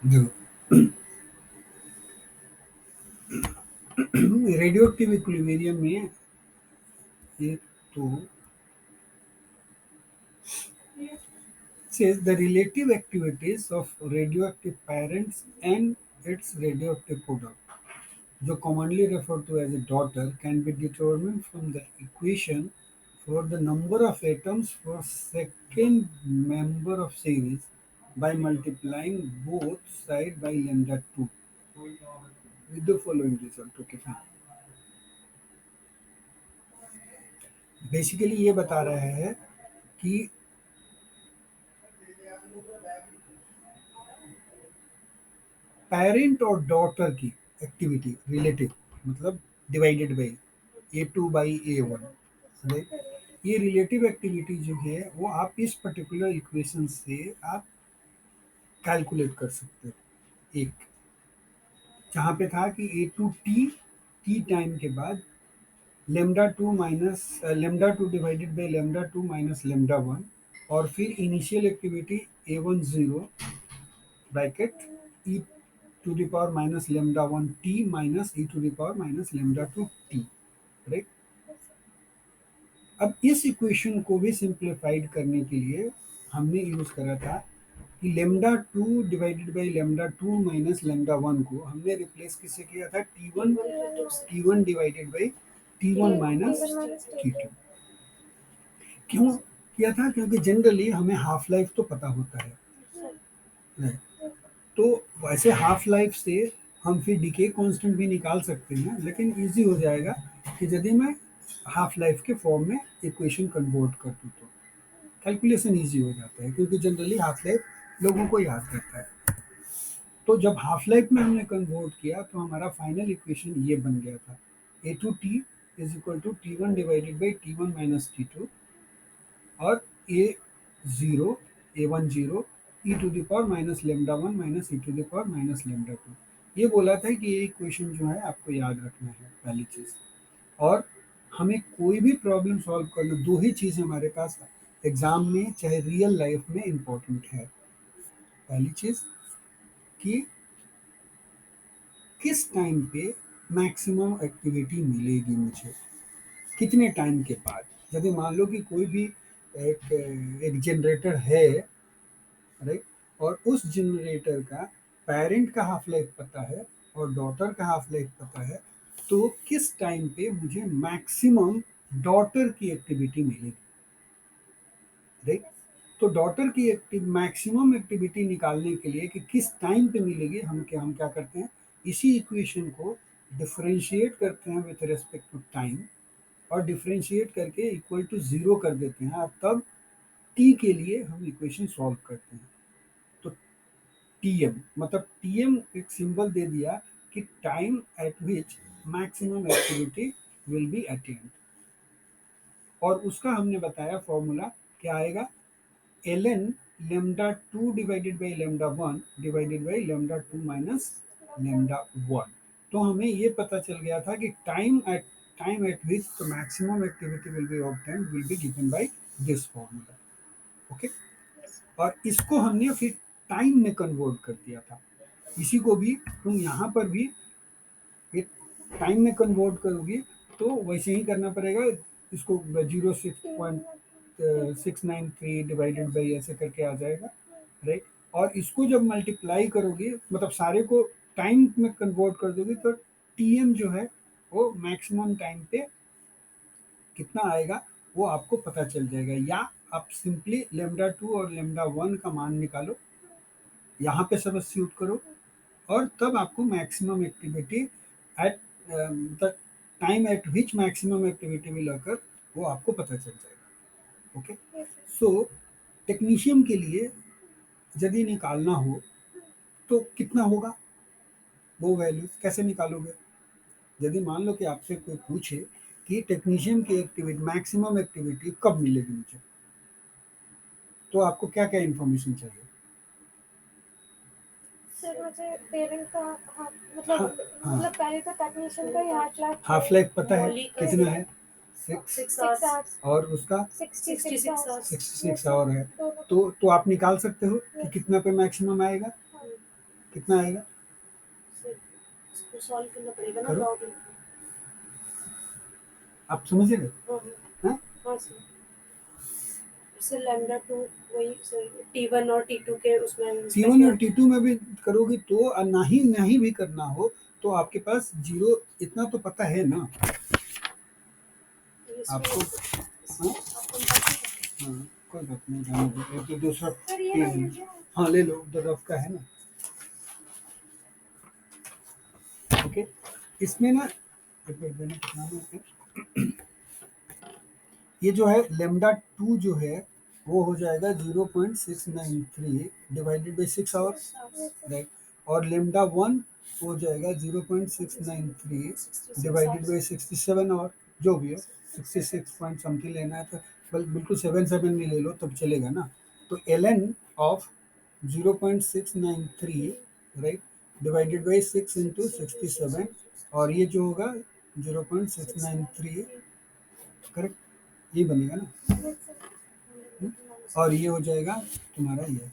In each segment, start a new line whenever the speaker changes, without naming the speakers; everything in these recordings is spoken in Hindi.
देखो, रेडियो एक्टिव इक्विलिब्रियम में एक तो says the relative activities of radioactive parents and its radioactive product, जो commonly referred to as a daughter, can be determined from the equation for the number of atoms for second member of series by multiplying both side by lambda 2 with the following result. Okay, fine. Basically ये बता रहा है कि पेरेंट और डॉटर की एक्टिविटी रिलेटिव, मतलब डिवाइडेड बाई A2/A1, राइट। ये रिलेटिव एक्टिविटी जो है वो आप इस पर्टिकुलर इक्वेशन से आप कैलकुलेट कर सकते हो। एक जहाँ पे था कि A2 टी टाइम के बाद lambda two divided by lambda 2 minus lambda 1, और फिर initial activity A10 bracket e to the power minus lambda 1 t minus e to the power minus lambda 2 t, right. अब इस इक्वेशन को भी सिंप्लीफाइड करने के लिए हमने यूज करा था कि lambda 2 divided by lambda 2 minus lambda 1 को हमने रिप्लेस किससे किया था, T one divided by t 1 minus t 2। क्यों किया था? क्योंकि जनरली हमें हाफ लाइफ तो पता होता है, right? तो वैसे हाफ लाइफ से हम फिर डीके कांस्टेंट भी निकाल सकते हैं, लेकिन इजी हो जाएगा कि यदि मैं हाफ लाइफ के फॉर्म में इक्वेशन कन्वर्ट कर दूँ तो कैलकुलेशन इजी हो जाता है, क्योंकि जनरली हाफ लाइफ लोगों को याद रहता है। तो जब हाफ लाइफ में हमने कन्वर्ट किया तो हमारा फाइनल इक्वेशन ये बन गया था, A2t is equal to t 1 divided by t 1 minus t 2, और A10 e to the power minus lambda 1 minus e to the power minus lambda 2। ये बोला था कि ये इक्वेशन जो है आपको याद रखना है, पहली चीज़। और हमें कोई भी प्रॉब्लम सॉल्व करना, दो ही चीज़ हमारे पास एग्जाम में चाहे रियल लाइफ में इम्पोर्टेंट है। पहली चीज़ कि किस टाइम पे मैक्सिमम एक्टिविटी मिलेगी मुझे, कितने टाइम के बाद। यदि मान लो कि कोई भी एक एक जनरेटर है, राइट, और उस जनरेटर का पेरेंट का हाफ लाइफ पता है और डॉटर का हाफ लाइफ पता है, तो किस टाइम पे मुझे मैक्सिमम डॉटर की एक्टिविटी मिलेगी, राइट। तो डॉटर की मैक्सिमम एक्टिविटी निकालने के लिए कि किस टाइम पे मिलेगी, हम क्या करते हैं, इसी इक्वेशन को डिफरेंशिएट करते हैं विथ रेस्पेक्ट टू टाइम, और डिफरेंशिएट करके इक्वल टू जीरो कर देते हैं, और तब टी के लिए हम इक्वेशन सॉल्व करते हैं। तो टीएम मतलब टीएम एक सिंबल दे दिया कि time eight which maximum activity will be attend, और उसका हमने बताया फॉर्मूला क्या आएगा, ln lambda 2 divided by lambda 1 divided by lambda 2 minus lambda 1। तो हमें ये पता चल गया था कि time eight which the maximum activity will be obtained will be given by this formula. Okay, और इसको हमने फिर टाइम में कन्वर्ट कर दिया था। इसी को भी तुम यहाँ पर भी एक टाइम में कन्वर्ट करोगे तो वैसे ही करना पड़ेगा। इसको 0.693 डिवाइडेड बाई ऐसे करके आ जाएगा, राइट। और इसको जब मल्टीप्लाई करोगे, मतलब सारे को टाइम में कन्वर्ट कर दोगे, तो टीएम जो है वो मैक्सिमम टाइम पे कितना आएगा वो आपको पता चल जाएगा। या आप सिंपली लेमडा 2 और लेमडा 1 का मान निकालो, यहाँ पे सब्स्टिट्यूट करो, और तब आपको maximum activity at the time eight which maximum activity will occur वो आपको पता चल जाएगा। ओके, सो टेक्नीशियन के लिए यदि निकालना हो तो कितना होगा, वो वैल्यूज कैसे निकालोगे। यदि मान लो कि आपसे कोई पूछे कि टेक्नीशियन की एक्टिविटी मैक्सिमम एक्टिविटी कब मिलेगी मुझे, तो आपको क्या क्या इन्फॉर्मेशन चाहिए।
सर मुझे पेरेंट का मतलब
हाँ, हाँ,
मतलब पहले तो टेक्नीशियन का ही
हाफ लाइफ पता है
मौलिक
कितना है, 6,
6
आवर्स
और उसका
66 आवर्स
66 आवर है। तो आप निकाल सकते हो कि कितना पे मैक्सिमम आएगा। कितना आएगा?
इसको सॉल्व करना पड़ेगा ना,
करो।
Log in.
आप समझ रहे?
हाँ सर, इससे लैम्डा 2 वही सर T1 और T2 के उसमें
T1 और T2 में भी करोगे तो नहीं भी करना हो तो आपके पास जीरो इतना तो पता है ना आपको। हाँ हाँ कोई बात नहीं, जाने दो, ये तो दूसरा पेज। हाँ ले लो, उधर रफ का है ना। ओके, इसमें ना एक मिनट देना, कितना है? ये जो है लेमडा 2 जो है वो हो जाएगा 0.693 डिवाइडेड बाई 6 आवर्स, राइट। और लेमडा 1 हो जाएगा 0.693 डिवाइडेड बाई 67 आवर, जो भी है 66 पॉइंट समथिंग लेना है तो बिल्कुल 77 में ले लो तब चलेगा ना। तो ln of 0.693 right divided by 6 into 67, और ये जो होगा 0.693 करेक्ट, ये बनेगा ना। और ये हो जाएगा तुम्हारा ये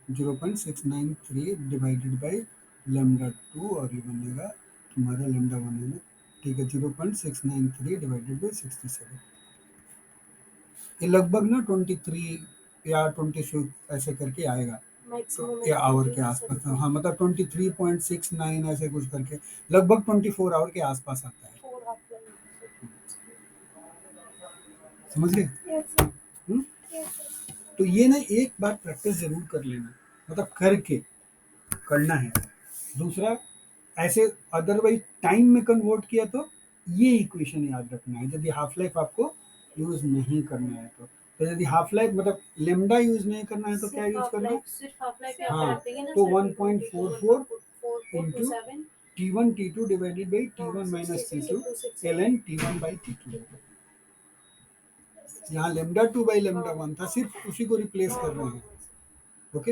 0.693 डिवाइडेड बाई लेमडा 2, और ये बनेगा तुम्हारा लेमडा 1 है ना, ठीक है 0.693 डिवाइडेड बाई 67। ये लगभग ना 23 या 26 ऐसे करके आएगा, तो या आवर के आसपास, हाँ मतलब 23.69 ऐसे कुछ करके लगभग 24 आवर के आसपास आता है, समझ गए? तो ये ना एक बार प्रैक्टिस जरूर कर लेना, मतलब करके करना है। दूसरा, ऐसे अदरवाइज टाइम में कन्वर्ट किया तो ये इक्वेशन याद रखना है, यदि हाफ लाइफ आपको यूज नहीं करना है तो यदि हाफ लाइफ मतलब लेमडा यूज नहीं करना है तो क्या यूज करना है?
सिर्फ हाफ लाइफ
हाँ, तो 1.44 into T1 T2 divided by T1 minus T2 ln T1 by T2। यहाँ लेमडा 2 बाई लेमडा 1 था, सिर्फ उसी को रिप्लेस कर रहे हैं। ओके,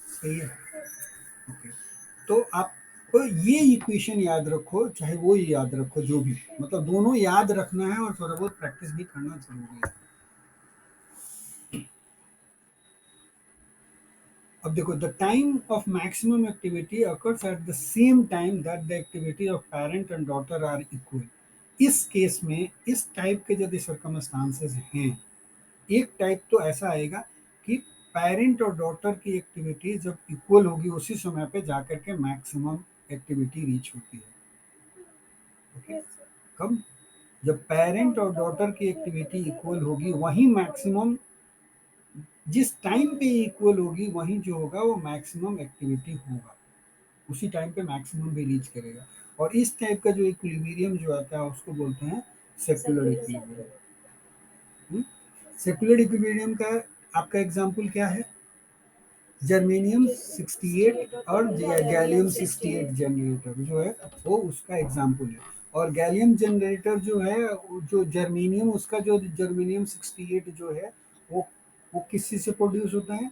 सही है। ओके, तो आपको ये इक्वेशन याद रखो, चाहे वो याद रखो, जो भी, मतलब दोनों याद रखना है और थोड़ा बहुत प्रैक्टिस भी करना जरूरी है। अब देखो, the time of maximum activity occurs at the same time that the activity of parent and daughter are equal. इस केस में इस टाइप के यदि सर्कमस्टांसेस हैं, एक टाइप तो ऐसा आएगा कि पेरेंट और डॉटर की एक्टिविटी जब इक्वल होगी उसी समय पे जाकर के मैक्सिमम एक्टिविटी रीच होती है। ओके, कब? जब पेरेंट और डॉटर की एक्टिविटी इक्वल होगी वही मैक्सिमम, जिस टाइम पे इक्वल होगी वही जो होगा वो मैक्सिमम एक्टिविटी होगा, उसी टाइम पे मैक्सिमम भी रीच करेगा। और इस टाइप का जो इक्विलिब्रियम जो आता है उसको बोलते हैं सेक्युलर इक्विलिब्रियम। सेक्युलर इक्विलिब्रियम का आपका एग्जांपल क्या है? जर्मेनियम 68 और गैलियम 68 जनरेटर जो है वो उसका एग्जांपल है। और गैलियम जनरेटर जो है, जो जर्मेनियम, उसका जो जर्मेनियम 68 जो है वो किस चीज से प्रोड्यूस होता है?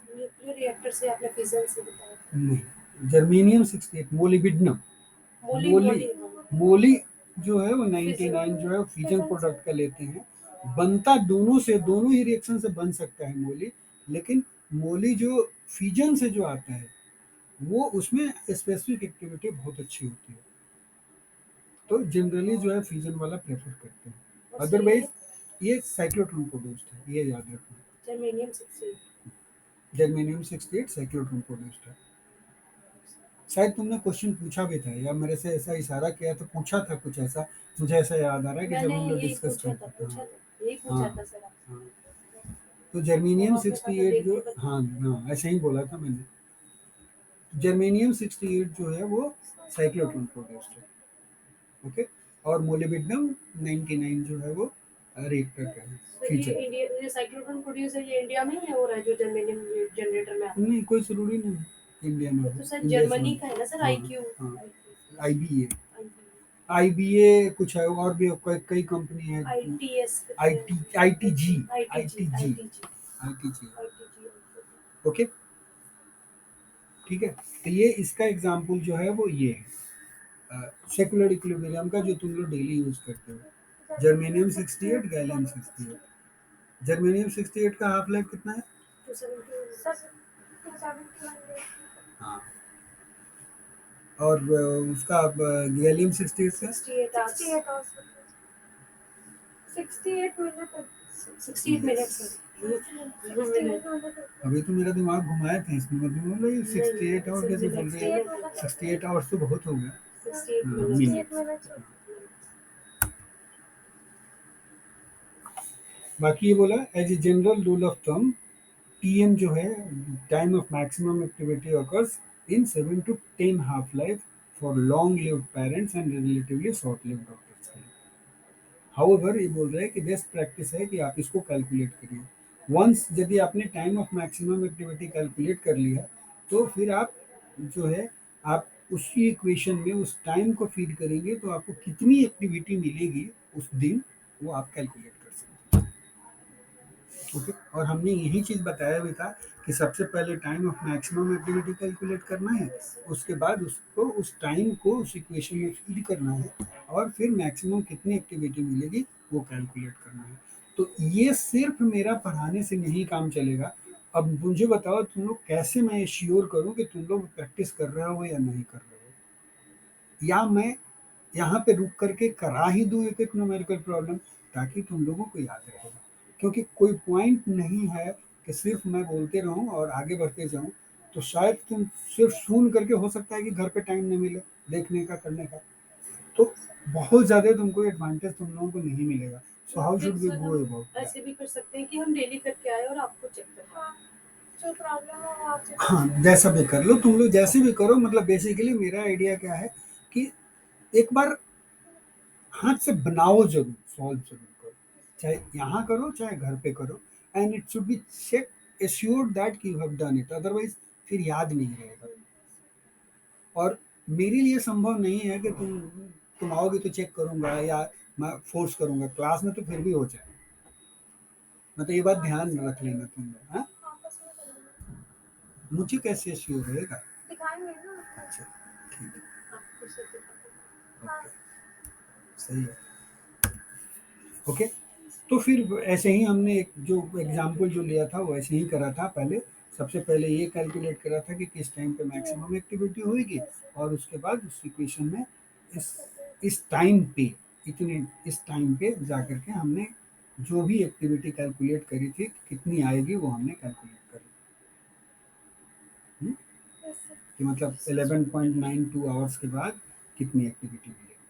न्यूक्लियर रिएक्टर से, आपने फिजन से बताया।
नहीं, जर्मेनियम 68 मोलिबिडनम, मोली जो है वो 99 जो है फ्यूजन प्रोडक्ट का लेते हैं। बनता दोनों से, दोनों ही रिएक्शन से बन सकता है मोली, लेकिन मोली जो फ्यूजन से जो आता है वो उसमें स्पेसिफिक एक्टिविटी बहुत अच्छी होती है, तो जनरली जो है फ्यूजन वाला प्रेफर करते हैं। अदरवाइज ये साइक्लोट्रॉन प्रोड्यूस्ड है, ये याद रखना। जर्मेनियम 68 साइक्लोट्रॉन प्रोड्यूस्ड है। शायद तुमने क्वेश्चन पूछा भी था या मेरे से ऐसा इशारा किया तो पूछा था कुछ ऐसा, मुझे ऐसा याद आ रहा है कि जब हम लोग डिस्कस करते थे। हाँ हाँ, तो जर्मेनियम 68 जो, हाँ हाँ ऐसे ही बोला था मैंने, जर्मेनियम 68 जो है वो साइक्लोट्रॉन प्रोड्यूस्ड है। ओके, और मोलिब्डेनम 99 जो है वो रिएक्टर का है फीचर।
ये साइक्लोट्रॉन प्रोड्यूस है, ये इंडिया में ही हो रहा है जो जर्मेनियम जनरेटर में आता है?
नहीं, कोई जरूरी नहीं इंडिया में हो,
तो सर जर्मनी का है ना सर, IQ
IBA, IBA कुछ है, और भी कई कंपनी है,
ITS
ITG ITG ITG। Okay, ठीक है, तो ये इसका एग्जांपल जो है वो ये है सेकुलर इक्विलिब्रियम का जो तुम लोग डेली यूज करते हो। Germanium 68 gallium 68। जर्मेनियम 68 का हाफ लाइफ कितना है? हाँ, और उसका गैलियम 68 का
68 मिनट्स
अभी तो मेरा दिमाग घुमाया था इसमें, मतलब बोला 68 आवर कैसे बोल रहे हैं, 68 आवर्स तो बहुत हो गया।
68
मिनट। बाकी ये बोला as a general rule of thumb TM जो है time of maximum activity occurs in 7 to 10 half life for long lived parents and relatively short lived daughters. However ये बोल रहा है कि बेस्ट प्रैक्टिस है कि आप इसको कैलकुलेट करिए। वंस यदि आपने time of maximum activity calculate कर लिया तो फिर आप जो है आप उसी इक्वेशन में उस टाइम को फीड करेंगे तो आपको कितनी एक्टिविटी मिलेगी उस दिन वो आप कैलकुलेट कर सकते हैं। ओके, और हमने यही चीज़ बताया भी था कि सबसे पहले time of maximum activity calculate करना है, उसके बाद उसको उस टाइम को उस इक्वेशन में फीड करना है और फिर मैक्सिमम कितनी एक्टिविटी मिलेगी वो कैलकुलेट करना है। तो ये सिर्फ मेरा पढ़ाने से नहीं काम चलेगा। अब मुझे बताओ तुम लोग कैसे मैं श्योर करूं कि तुम लोग प्रैक्टिस कर रहे हो या नहीं कर रहे हो, या मैं यहाँ पे रुक करके करा ही दूँ एक एक न्यूमेरिकल प्रॉब्लम ताकि तुम लोगों को याद रहेगा। क्योंकि कोई पॉइंट नहीं है कि सिर्फ मैं बोलते रहूं और आगे बढ़ते जाऊं, तो शायद तुम सिर्फ सुन करके हो सकता है कि घर पे टाइम नहीं मिले देखने का करने का, तो बहुत ज़्यादा तुमको एडवांटेज तुम लोगों को नहीं मिलेगा। So how should we go about
ऐसे भी कर सकते हैं कि हम डेली करके आए और आपको चेक करें।
जो प्रॉब्लम है वो आप
हाँ, जैसा भी कर लो तुम लोग, जैसे भी करो, मतलब बेसिकली मेरा आइडिया क्या है कि एक बार हाथ से बनाओ जरूर, सॉल्व जरूर करो, चाहे यहाँ करो चाहे घर पे करो, and it should be check assured that you have done it, otherwise फिर याद नहीं रहेगा। और मेरे लिए संभव नहीं है कि तुम आओगे तो चेक करूंगा या मैं फोर्स करूंगा, क्लास में तो फिर भी हो जाए, मतलब ये बात ध्यान रख लेना तुम लोग। हाँ,
आपस में करेंगे,
मुझे कैसे श्योर रहेगा?
दिखाएंगे ना।
अच्छा, ठीक है,
आपको सब
ओके, सही है, ओके। तो फिर ऐसे ही हमने एक जो एग्जाम्पल जो लिया था वैसे ही करा था पहले। सबसे पहले ये कैलकुलेट करा था कि किस टाइम पे मैक्सिमम एक्टिविटी होगी, और उसके बाद उस इक्वेशन में इस टाइम पे इस टाइम पे जा करके हमने जो भी एक्टिविटी कैलकुलेट करी थी कितनी आएगी वो हमने कैलकुलेट करी। कि मतलब 11.92 आवर्स के बाद कितनी एक्टिविटी मिलेगी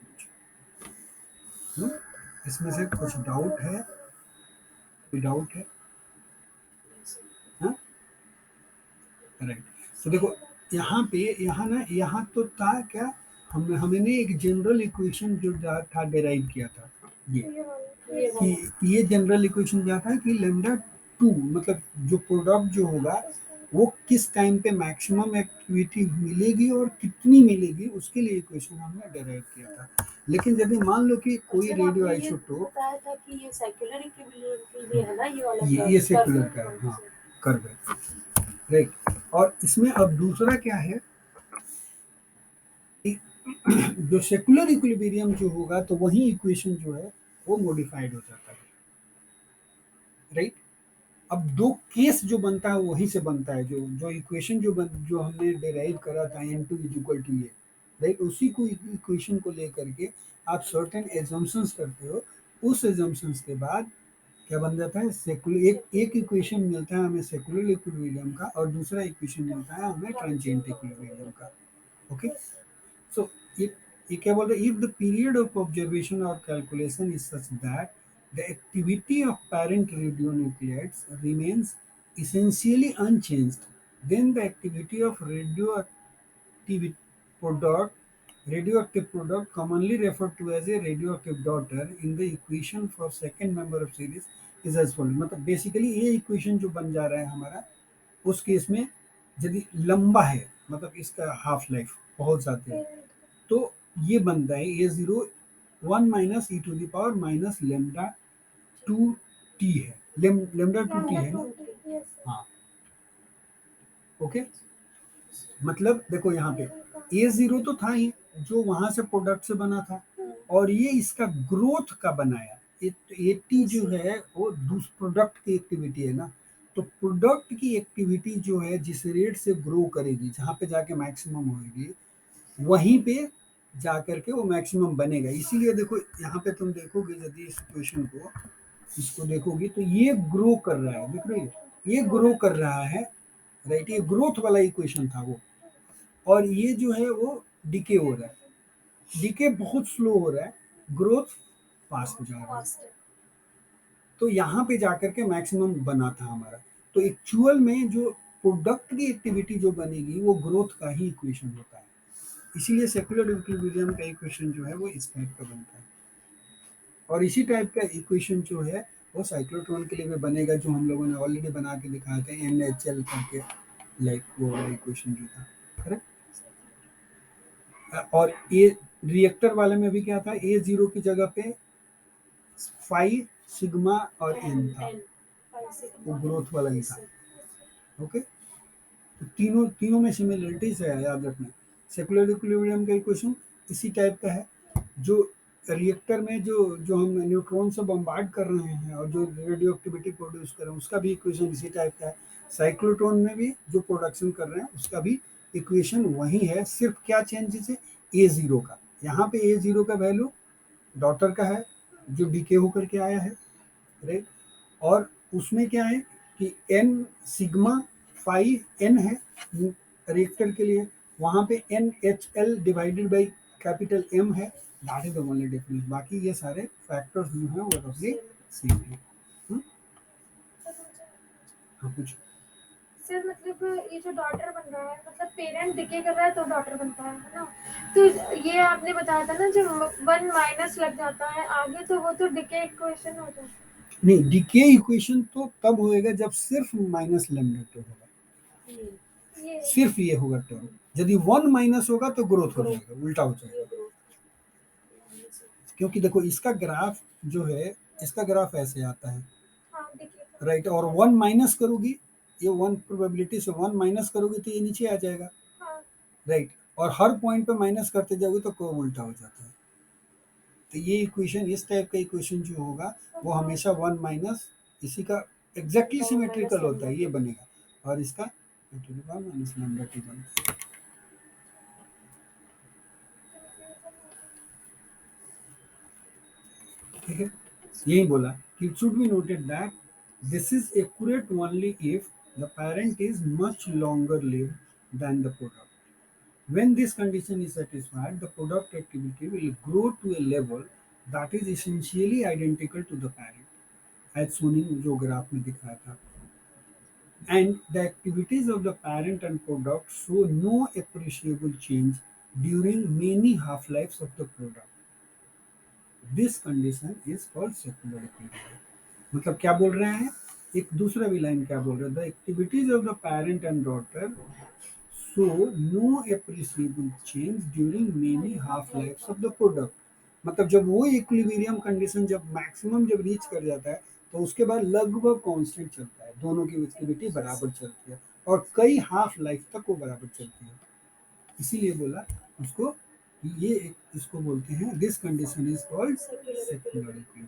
मुझे। इसमें से कुछ डाउट है? कोई डाउट है? हाँ, राइट। तो देखो यहाँ पे यहाँ तो था क्या, हमने एक जनरल इक्वेशन जो था डेराइव किया था, ये कि ये जनरल इक्वेशन क्या था कि लेमडा 2 मतलब जो प्रोडक्ट जो होगा वो किस टाइम पे मैक्सिमम एक्टिविटी मिलेगी और कितनी मिलेगी उसके लिए इक्वेशन हमने डेराइव किया था। लेकिन यदि मान लो कि कोई रेडियो आइसोटोप,
बताया था कि ये सर्कुलर इक्विलिब्रियम के लिए है ना, ये वाला
ये सेक्युलर का है, हाँ, कर्व है, राइट। और इसमें अब दूसरा क्या है, जो सेकुलर इक्विलिब्रियम जो होगा तो वही इक्वेशन जो है वो मॉडिफाइड हो जाता है, राइट। अब दो केस जो बनता है वहीं से बनता है, जो जो इक्वेशन जो हमने डिराइव करा था n2 इज इक्वल टू ये, राइट, उसी को इक्वेशन को लेकर के आप सर्टेन एजम्पशंस करते हो। उस एजम्पशंस के बाद क्या बन जाता है, सेकुलर एक इक्वेशन मिलता है हमें सेकुलर इक्विलिब्रियम का, और दूसरा इक्वेशन मिलता है हमें ट्रांजिएंट इक्विलिब्रियम का। ओके, so it क्या बोल रहे, if the period of observation or calculation is such that the activity of parent radionuclides remains essentially unchanged, then the activity of product radioactive product commonly referred to as a radioactive daughter in the equation for second member of series is as follows। मतलब बेसिकली ये इक्वेशन जो बन जा रहा है हमारा उस केस में यदि लंबा है, मतलब इसका हाफ लाइफ बहुत ज़्यादा है, तो ये बनता है A zero 1 minus e to the power minus lambda 2t है, लेमडा 2t है ना, हाँ, ओके। मतलब देखो यहाँ पे ए जीरो तो था ही जो वहां से प्रोडक्ट से बना था, और ये इसका ग्रोथ का बनाया, एटी जो है वो प्रोडक्ट की एक्टिविटी है ना, तो प्रोडक्ट की एक्टिविटी जो है जिस रेट से ग्रो करेगी, जहाँ पे जाके मैक्सिमम होगी, वहीं पे जा करके वो मैक्सिमम बनेगा। इसीलिए देखो यहाँ पे तुम देखोगे यदि इस क्वेश्चन को, इसको देखोगे तो ये ग्रो कर रहा है, देख रहे हो, ये ग्रो कर रहा है, राइट, ये ग्रोथ वाला इक्वेशन था वो, और ये जो है वो डिके हो रहा है, डिके बहुत स्लो हो रहा है, ग्रोथ फास्ट हो जा रहा है।
फास्ट है।
तो यहाँ पे जाकर के मैक्सिमम बना था हमारा। तो एक्चुअल में जो प्रोडक्ट की एक्टिविटी जो बनेगी वो ग्रोथ का ही इक्वेशन होता है। इसीलिए सेक्युलर इक्विलिब्रियम का इक्वेशन जो है वो इस टाइप का बनता है, और इसी टाइप का इक्वेशन जो है वो साइक्लोट्रॉन के लिए भी बनेगा, जो हम लोगों ने ऑलरेडी बना के दिखाए थे NaCl करके, लाइक वो वाला इक्वेशन जो था, करेक्ट। और ए रिएक्टर वाले में भी क्या था, A0 की जगह पे फाई सिग्मा और n था, वो ग्रोथ वाला ही था। ओके, तो तीनों तीनों में सिमिलरिटीज है, याद रखना। सेकुलर इक्विलिब्रियम का इक्वेशन इसी टाइप का है, जो रिएक्टर में जो जो हम न्यूट्रॉन से बम्बार्ड कर रहे हैं और जो रेडियो एक्टिविटी प्रोड्यूस कर रहे हैं उसका भी इक्वेशन इसी टाइप का है। साइक्लोट्रॉन में भी जो प्रोडक्शन कर रहे हैं उसका भी इक्वेशन वही है, सिर्फ क्या चेंजेस है, A0 का। यहाँ पे A0 का वैल्यू डॉटर का है जो डीके होकर के आया है, राइट। और उसमें क्या है कि n सिग्मा फाइव n है रिएक्टर के लिए, वहां पे NHL divided by capital M है, that is the only difference. बाकी ये सारे फैक्टर्स जो हैं वो रफली सेम है। हाँ पूछो।
सर मतलब ये जो डॉटर बन रहा है, मतलब पेरेंट डिके कर रहा है तो डॉटर बनता है ना। तो ये आपने बताया था ना, जब 1 माइनस लग जाता है आगे तो वो तो डिके इक्वेशन हो जाता है।
नहीं, डिके इक्वेशन तो तब होएगा जब सिर्फ माइनस लेमडा टर्म होगा,
ये
सिर्फ ये होगा टर्म। यदि 1 माइनस होगा तो ग्रोथ हो जाएगा, उल्टा हो जाएगा। क्योंकि देखो इसका ग्राफ जो है, इसका ग्राफ ऐसे आता है,
हाँ डिके
राइट, और 1 माइनस करोगी, ये 1 प्रोबेबिलिटी से 1 माइनस करोगी तो ये नीचे आ जाएगा,
हाँ
राइट, और हर पॉइंट पे माइनस करते जाओगे तो कर्व उल्टा हो जाता है। तो ये इक्वेशन, इस टाइप का इक्वेशन जो होगा वो हमेशा 1 माइनस इसी का एग्जैक्टली सिमेट्रिकल होता है, ये बनेगा, और इसका माइनस लैम्डा टी बनता है। ठीक है, यही बोला कि it should be noted that this is accurate only if the parent is much longer lived than the product. When this condition is satisfied, the product activity will grow to a level that is essentially identical to the parent, as shown in जो ग्राफ में दिखाया था, and the activities of the parent and product show no appreciable change during many half-lives of the product. This condition is called secular equilibrium. मतलब क्या बोल रहे हैं, एक दूसरा भी लाइन क्या बोल रहे हैं, the activities of the parent and daughter so no appreciable change during many half lifes of the product. मतलब जब वो इक्विलिब्रियम कंडीशन जब मैक्सिमम जब रीच कर जाता है तो उसके बाद लगभग कांस्टेंट चलता है, दोनों की एक्टिविटी बराबर चलती है और कई हाफ लाइफ तक वो बराबर चलती है। इसीलिए बोला उसको, ये इसको बोलते हैं, this condition is called secular equilibrium.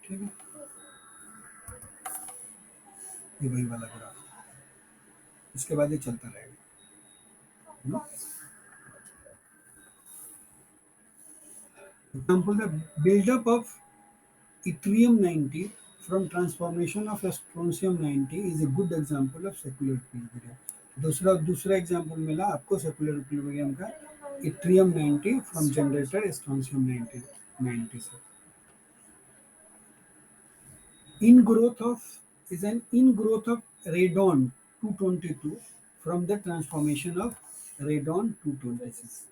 ठीक है, ये वही वाला ग्राफ, इसके बाद ये चलता रहेगा। Example, the buildup of yttrium 90 from transformation of strontium 90 is a good example of secular equilibrium। दूसरा एग्जाम्पल मिला आपको सेकुलर इक्विलिब्रियम का, yttrium 90 फ्रॉम जनरेटर strontium 90 से। Ingrowth of is an ingrowth of radon 222 from the transformation of radon 226।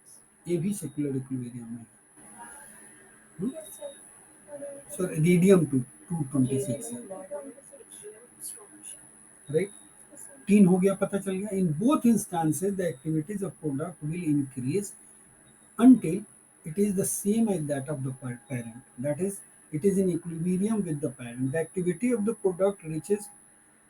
ये भी सेकुलर इक्विलिब्रियम में है। सो रेडियम 226, राइट, 3 हो गया, पता चल गया। In both instances the activities of product will increase until it is the same as that of the parent, that is it is in equilibrium with the parent। The activity of the product reaches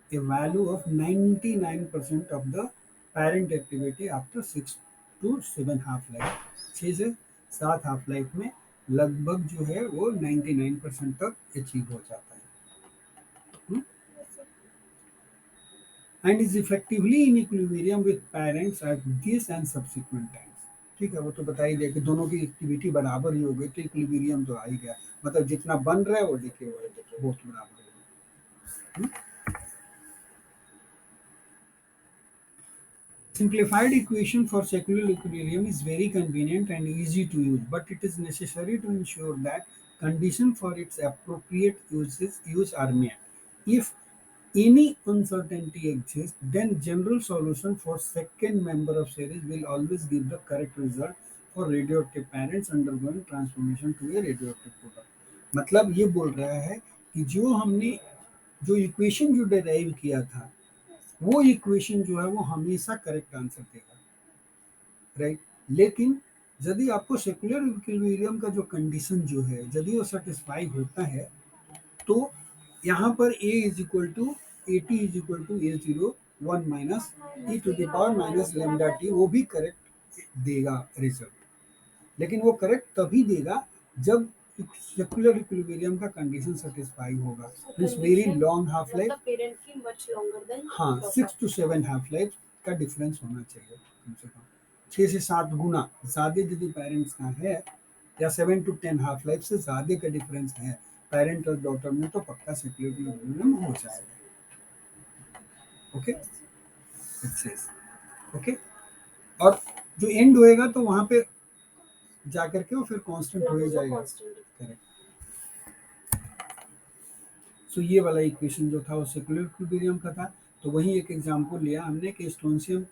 a value of 99% of the parent activity after 6 to 7 half life। 6 से 7 हाफ लाइफ में लगभग जो है वो 99% तक अचीव हो जाता है। and is effectively in equilibrium with parents at this and subsequent times. ठीक है, वो तो बता ही दिया कि दोनों की एक्टिविटी बराबर ही हो गई तो इक्विलिब्रियम तो आ ही गया, मतलब जितना बन रहा है वो डिके हो रहा है, बहुत बराबर हो गया। Simplified equation for secular equilibrium is very convenient and easy to use, but it is necessary to ensure that conditions for its appropriate use are met. If any uncertainty exists, then general solution for second member of series will always give the correct result for radioactive parents undergoing transformation to a radioactive product. मतलब ये बोल रहा है कि जो हमने जो इक्वेशन जो डिराइव किया था वो इक्वेशन जो है वो हमेशा करेक्ट आंसर देगा, राइट। लेकिन यदि आपको सेक्युलर इक्विलिब्रियम का जो कंडीशन जो है यदि वो सेटिस्फाई होता है तो यहाँ पर a is equal to a t is equal to a zero one minus e to the power minus lambda t, वो भी करेक्ट देगा रिजल्ट, लेकिन वो करेक्ट तभी देगा जब सेक्युलर इक्विलिब्रियम का कंडीशन सेटिस्फाई होगा, means very long half life,
parent की मच लॉन्गर देन
हाँ 6 to 7 हाफ लाइफ का डिफरेंस होना चाहिए कम से कम 6 से 7 गुना ज़्यादा यदि पेरेंट्स का है या 7 to 10 हाफ लाइफ से ज़्यादा का डिफरेंस है पेरेंट और डॉटर में तो पक्का सेक्युलर इक्विलिब्रियम हो जाएगा। ओके, इट सेज ओके, और जो एंड होएगा तो वहां पे जाकर के वो फिर कांस्टेंट हो ही जाएगा, करेक्ट। सो ये वाला इक्वेशन जो था वो सेक्युलर इक्विलिब्रियम का था, तो वही एक एग्जांपल लिया हमने कि स्ट्रोंशियम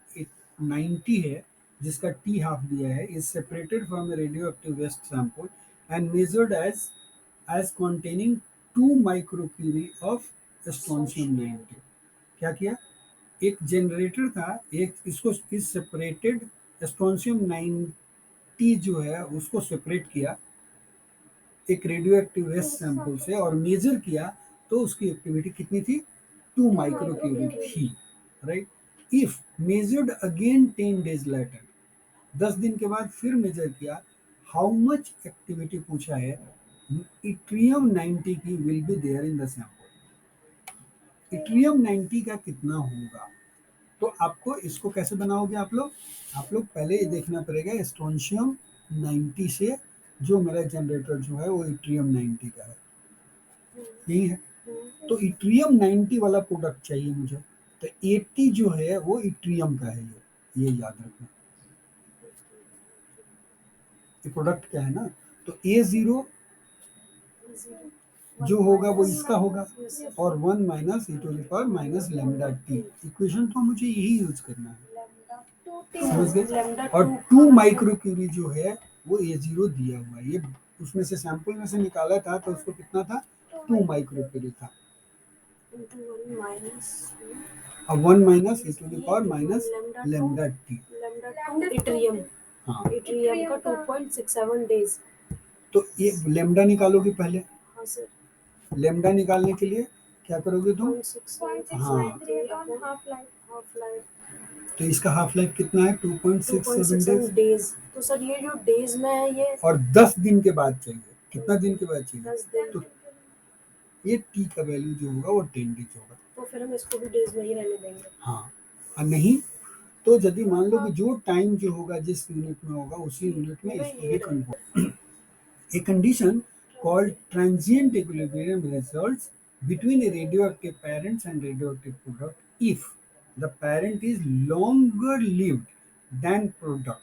90 है जिसका टी हाफ दिया है, is separated from a radioactive waste sample and measured as containing 2 microcurie of strontium 90। क्या किया, एक जनरेटर था, एक इसको इस सेपरेटेड स्ट्रोंशियम 90 जो है उसको सेपरेट किया एक रेडियो एक्टिव वेस्ट सैंपल से और मेजर किया तो उसकी एक्टिविटी कितनी थी, 2 माइक्रोक्यूरी थी, right. If measured again 10 days later, 10 दिन के बाद फिर मेजर किया, हाउ मच एक्टिविटी पूछा है, इट्रियम 90 की will be there in the sample, yttrium 90 का कितना होगा। तो आपको इसको कैसे बनाओगे आप लोग पहले ये देखना पड़ेगा स्ट्रोंशियम 90 से जो मेरा जनरेटर जो है वो इट्रियम 90 का है, यही है, तो इट्रियम 90 वाला प्रोडक्ट चाहिए मुझे, तो 80 जो है वो इट्रियम का है, ये याद रखना, ये प्रोडक्ट क्या है ना, तो A0 जो होगा वो इसका होगा और 1 minus e to the power minus lambda t, equation तो मुझे यही यूज करना है, समझ गए। और 2 माइक्रोक्यूरी जो है वो A0 दिया हुआ है, ये उसमें से सैंपल में से निकाला था तो उसको कितना था, 2 माइक्रोक्यूरी था, अब 1 minus e to the power minus lambda t,
yttrium,
हाँ
इट्रियम का 2.67 डेज,
तो ये लेमडा निकालोगे पहले,
हाँ सर,
लेमडा निकालने के लिए क्या करोगे तुम,
0.693
हाँ
on half life.
Half life,
तो इसका हाफ लाइफ कितना है, 2.67 डेज,
डेज, तो सर ये जो डेज में है ये
और 10 दिन के बाद चाहिए, कितना दिन के बाद चाहिए,
10 दिन,
तो ये टी का वैल्यू जो होगा वो 10 डेज होगा,
तो फिर हम इसको भी डेज में ही रहने देंगे।
हाँ, और नहीं तो यदि मान लो कि जो टाइम जो होगा जिस यूनिट में होगा उसी यूनिट में इसको भी convert, a condition called transient equilibrium results between a radioactive parents and radioactive product if the parent is longer lived than product,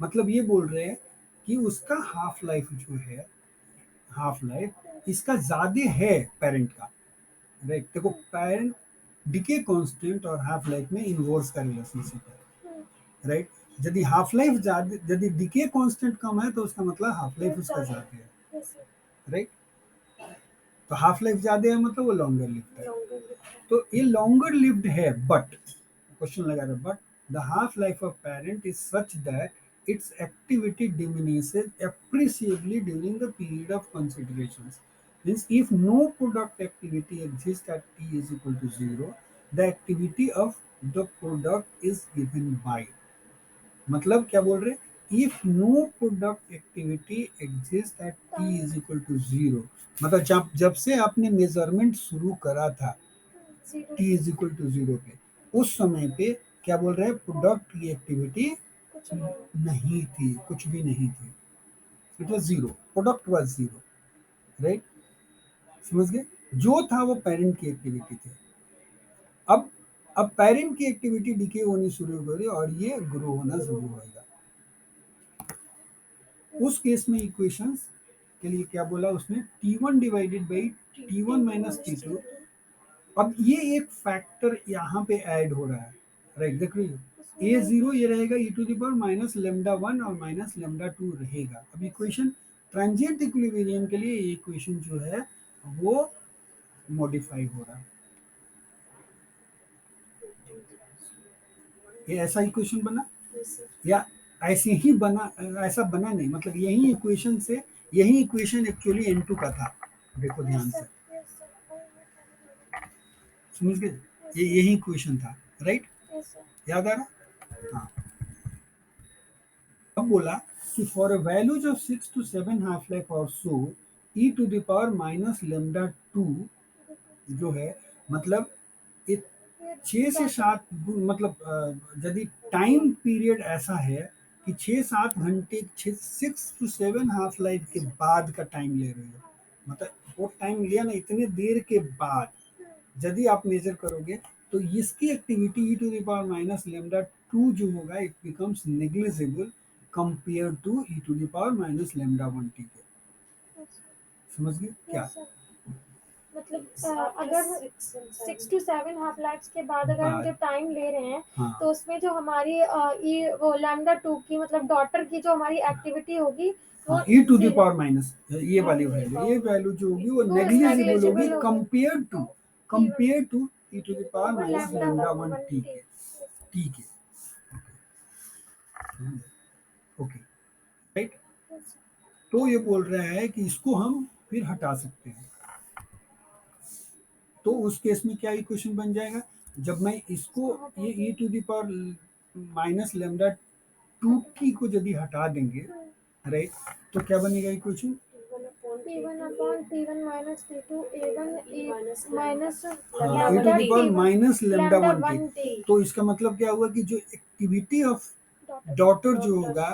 मतलब ये बोल रहे हैं कि उसका हाफ लाइफ जो है, हाफ लाइफ इसका ज्यादा है पेरेंट का, राइट। देखो पेरेंट डिके कांस्टेंट और हाफ लाइफ में इनवर्स का रिलेशनशिप है, राइट। यदि हाफ लाइफ ज्यादा, यदि डिके कांस्टेंट कम है तो उसका मतलब हाफ लाइफ उसका ज्यादा है, राइट। तो हाफ लाइफ ज्यादा है मतलब वो लॉन्गर लिव्ड है, तो ये लॉन्गर लिव्ड है, बट क्वेश्चन लगा रहा, but the half life of parent is such that it's activity diminishes appreciably during the period of considerations, means if no product activity exists at t is equal to 0, the activity of the product is given by, मतलब क्या बोल रहे, if no product activity exist at t is equal to 0, मतलब जब से आपने मेजरमेंट शुरू करा था टी इज इक्वल टू 0 पे, उस समय पे क्या बोल रहे हैं, प्रोडक्ट की एक्टिविटी
कुछ नहीं।
नहीं थी, कुछ भी नहीं थी, it was zero, product was zero, right. समझ गए, जो था वो पेरेंट की एक्टिविटी थी। अब पेरेंट की एक्टिविटी डिके होनी शुरू हो गई और ये ग्रो होना शुरू होगा। उस केस में इक्वेशंस के लिए क्या बोला उसने, T1 divided by T1 minus T2। अब ये एक फैक्टर यहाँ पे ऐड हो रहा है, राइट, देख रही हो, A0 ये रहेगा e to the power minus lambda 1 और माइनस लेमडा 2 रहेगा। अब इक्वेशन ट्रांजिएंट इक्विलिब्रियम के लिए ये इक्वेशन जो है वो मॉडिफाई हो रहा है। ये ऐसा इक्वेशन बना या ऐसे ही बना, ऐसा बना नहीं, मतलब यही इक्वेशन से, यही इक्वेशन एक्चुअली N2 का था, देखो ध्यान से, समझ गए, ये यही इक्वेशन था, राइट, याद आ रहा। हाँ, अब बोला कि for a values of 6 to 7 half life और so e to the power minus lambda 2 जो है, मतलब 6 से 7, मतलब यदि टाइम पीरियड ऐसा है कि 6-7 घंटे, 6 to 7 हाफ लाइफ के बाद का टाइम ले रहे हो, मतलब वो टाइम लिया ना इतने देर के बाद, यदि आप मेजर करोगे तो इसकी activity e to the power minus lambda 2 जो होगा it becomes negligible compare to e to the power minus lambda 1 t के। समझ गए क्या?
मतलब अगर 6 to 7 हाफ लाइफ्स के बाद अगर हम जब टाइम ले रहे हैं,
हाँ,
तो उसमें जो हमारी ये वो लैम्डा 2 की मतलब डॉटर की जो हमारी एक्टिविटी होगी वो
हाँ, e to the power minus ये वाली वैल्यू, ये वैल्यू जो होगी वो
वो
नेग्लिजिबल
negligible
होगी
होगी।
Compare to e to the power minus
lambda
lambda 1
1
t
t।
के, ठीक है, ओके, राइट। तो ये बोल रहा है कि इसको हम फिर हटा सकते हैं, तो उस केस में क्या इक्वेशन बन जाएगा, जब मैं इसको ये e to the power minus lambda 2 की को यदि हटा देंगे, राइट, तो क्या बनेगा equation,
T1 upon T1 minus T2 A1 E minus
e to the power minus lambda 1 t। तो इसका मतलब क्या हुआ कि जो एक्टिविटी ऑफ डॉटर जो होगा